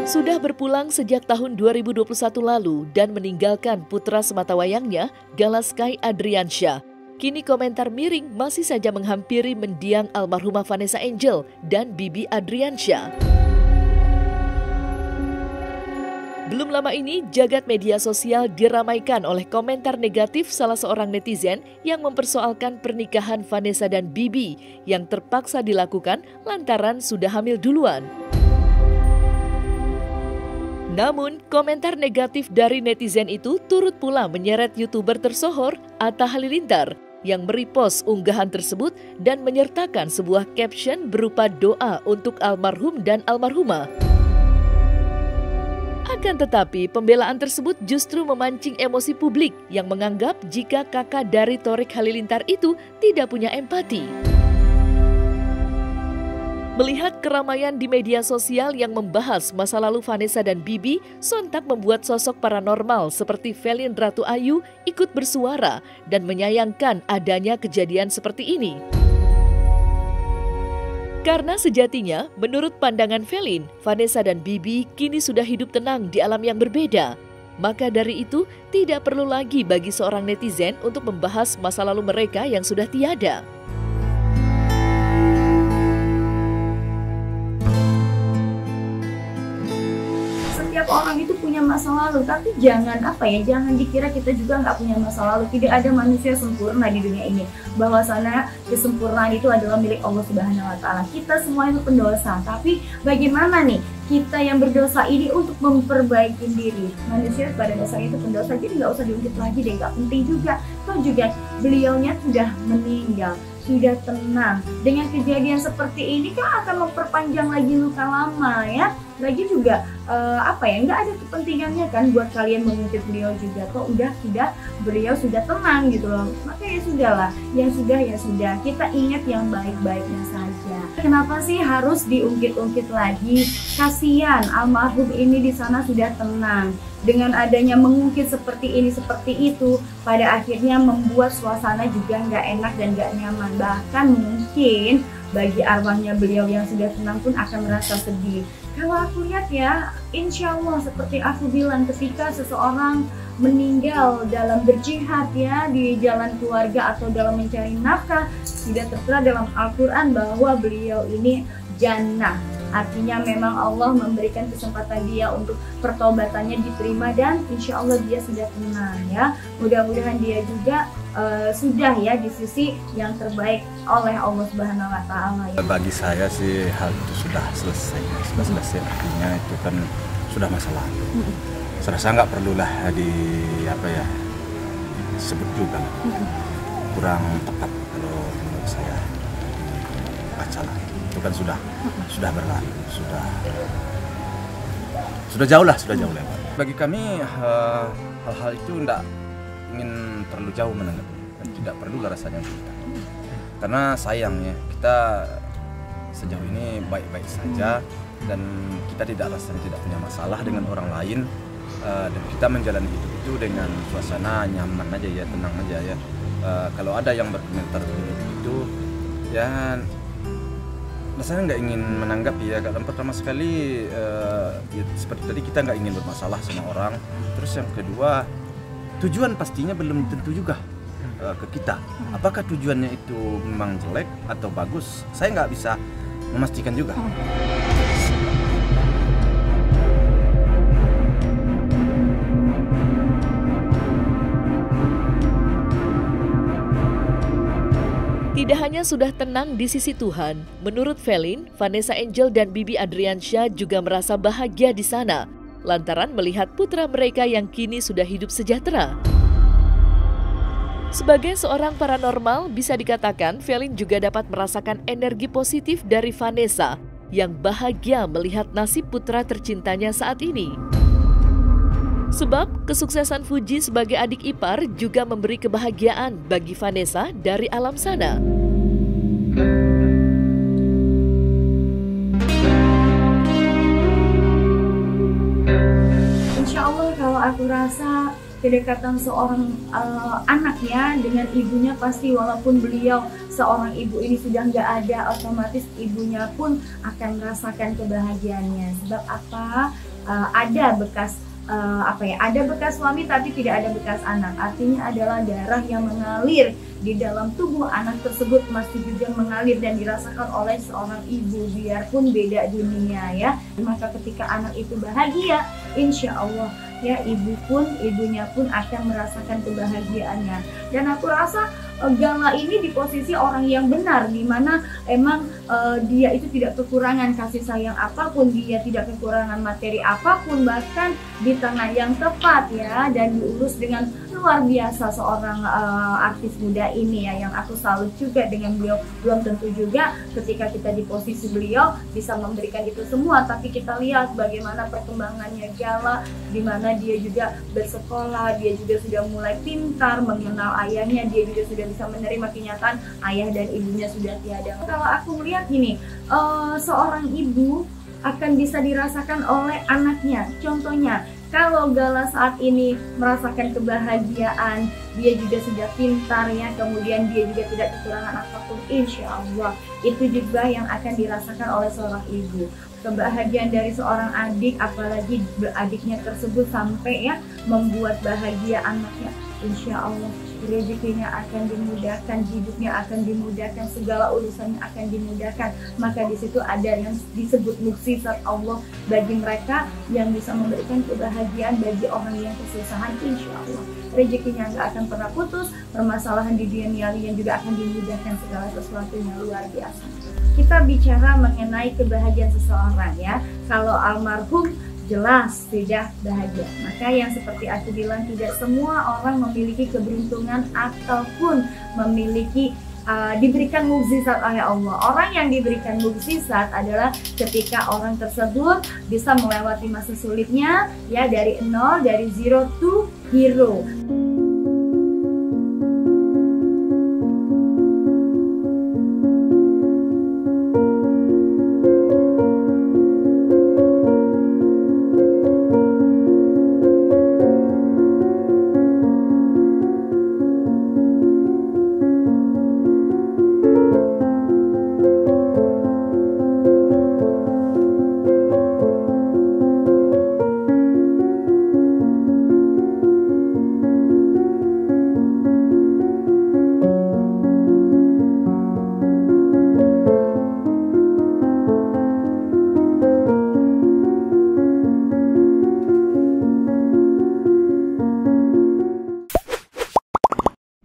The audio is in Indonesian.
Sudah berpulang sejak tahun 2021 lalu dan meninggalkan putra sematawayangnya, Galaskai Adriansyah. Kini komentar miring masih saja menghampiri mendiang almarhumah Vanessa Angel dan Bibi Adriansyah. Belum lama ini, jagat media sosial diramaikan oleh komentar negatif salah seorang netizen yang mempersoalkan pernikahan Vanessa dan Bibi yang terpaksa dilakukan lantaran sudah hamil duluan. Namun, komentar negatif dari netizen itu turut pula menyeret YouTuber tersohor Atta Halilintar yang merepost unggahan tersebut dan menyertakan sebuah caption berupa doa untuk almarhum dan almarhumah. Akan tetapi, pembelaan tersebut justru memancing emosi publik yang menganggap jika kakak dari Thorik Halilintar itu tidak punya empati. Melihat keramaian di media sosial yang membahas masa lalu Vanessa dan Bibi, sontak membuat sosok paranormal seperti Velin Ratu Ayu ikut bersuara dan menyayangkan adanya kejadian seperti ini. Karena sejatinya, menurut pandangan Velin, Vanessa dan Bibi kini sudah hidup tenang di alam yang berbeda. Maka dari itu, tidak perlu lagi bagi seorang netizen untuk membahas masa lalu mereka yang sudah tiada. Setiap orang itu punya masa lalu, tapi jangan dikira kita juga nggak punya masa lalu. Tidak ada manusia sempurna di dunia ini. Bahwasanya kesempurnaan itu adalah milik Allah Subhanahu Wa Taala. Kita semua itu pendosa, tapi bagaimana nih kita yang berdosa ini untuk memperbaiki diri? Manusia pada dasarnya itu pendosa, jadi nggak usah diungkit lagi deh, nggak penting juga. Toh juga beliaunya sudah meninggal, sudah tenang. Dengan kejadian seperti ini kan akan memperpanjang lagi luka lama ya. Lagi juga nggak ada kepentingannya kan buat kalian mengungkit beliau juga. Kok beliau sudah tenang gitu loh. Maka ya sudahlah, yang sudah ya sudah. Kita ingat yang baik-baiknya saja. Kenapa sih harus diungkit-ungkit lagi? Kasihan almarhum ini di sana sudah tenang. Dengan adanya mengungkit seperti ini seperti itu, pada akhirnya membuat suasana juga nggak enak dan nggak nyaman. Bahkan mungkin bagi arwahnya beliau yang sudah tenang pun akan merasa sedih. Kalau aku lihat ya, insya Allah seperti aku bilang, ketika seseorang meninggal dalam berjihad ya di jalan keluarga atau dalam mencari nafkah, tidak tertera dalam Al-Quran bahwa beliau ini jannah. Artinya memang Allah memberikan kesempatan dia untuk pertobatannya diterima dan insya Allah dia sudah tenang ya. Mudah-mudahan dia juga sudah ya di sisi yang terbaik oleh Allah Subhanahu Wa Taala. Ya. Bagi saya sih hal itu sudah selesai, artinya itu kan sudah masa lalu. Saya rasa nggak perlulah disebut juga, kurang tepat kalau menurut saya baca lah. Itu kan sudah berlalu, sudah jauh lewat. Bagi kami hal-hal itu tidak ingin terlalu jauh menanggapi, dan tidak perlu lah rasanya kita. Karena sayangnya kita sejauh ini baik-baik saja dan kita tidak punya masalah dengan orang lain, dan kita menjalani hidup itu dengan suasana nyaman aja ya, tenang aja ya. Kalau ada yang berkomentar itu ya rasanya nggak ingin menanggapi ya. Karena pertama sekali ya, seperti tadi kita nggak ingin bermasalah sama orang. Terus yang kedua, tujuan pastinya belum tentu juga ke kita. Apakah tujuannya itu memang jelek atau bagus? Saya nggak bisa memastikan juga. Tidak hanya sudah tenang di sisi Tuhan, menurut Velin, Vanessa Angel dan Bibi Adriansyah juga merasa bahagia di sana, lantaran melihat putra mereka yang kini sudah hidup sejahtera. Sebagai seorang paranormal, bisa dikatakan Velin juga dapat merasakan energi positif dari Vanessa, yang bahagia melihat nasib putra tercintanya saat ini. Sebab kesuksesan Fuji sebagai adik ipar juga memberi kebahagiaan bagi Vanessa dari alam sana. aku rasa kedekatan seorang anak ya dengan ibunya pasti, walaupun beliau seorang ibu ini sudah nggak ada, otomatis ibunya pun akan merasakan kebahagiaannya. Sebab apa? Ada bekas ada bekas suami tapi tidak ada bekas anak. Artinya adalah darah yang mengalir di dalam tubuh anak tersebut masih juga mengalir dan dirasakan oleh seorang ibu, biarpun beda dunia ya. Maka ketika anak itu bahagia, insya Allah ya ibunya pun akan merasakan kebahagiaannya. Dan aku rasa Gala ini di posisi orang yang benar, dimana emang dia itu tidak kekurangan kasih sayang apapun, dia tidak kekurangan materi apapun, bahkan di tengah yang tepat ya, dan diurus dengan luar biasa seorang artis muda ini ya, yang aku salut juga dengan beliau. Belum tentu juga ketika kita di posisi beliau bisa memberikan itu semua, tapi kita lihat bagaimana perkembangannya Gala, dimana dia juga bersekolah, dia juga sudah mulai pintar mengenal ayahnya, dia juga sudah bisa menerima kenyataan ayah dan ibunya sudah tiada. Kalau aku melihat gini, seorang ibu akan bisa dirasakan oleh anaknya. Contohnya, kalau Gala saat ini merasakan kebahagiaan, dia juga sudah pintar ya, kemudian dia juga tidak kekurangan apapun, insya Allah itu juga yang akan dirasakan oleh seorang ibu. Kebahagiaan dari seorang adik, apalagi adiknya tersebut sampai ya membuat bahagia anaknya, insya Allah rezekinya akan dimudahkan, hidupnya akan dimudahkan, segala urusannya akan dimudahkan. Maka di situ ada yang disebut mukjizat Allah bagi mereka yang bisa memberikan kebahagiaan bagi orang yang kesusahan. Insya Allah rezekinya nggak akan pernah putus, permasalahan di dunia yang juga akan dimudahkan, segala sesuatunya luar biasa. Kita bicara mengenai kebahagiaan seseorang ya. Kalau almarhum jelas tidak bahagia. Maka yang seperti aku bilang, tidak semua orang memiliki keberuntungan ataupun memiliki diberikan mukjizat oleh Allah. Orang yang diberikan mukjizat adalah ketika orang tersebut bisa melewati masa sulitnya ya, dari nol, dari zero to hero.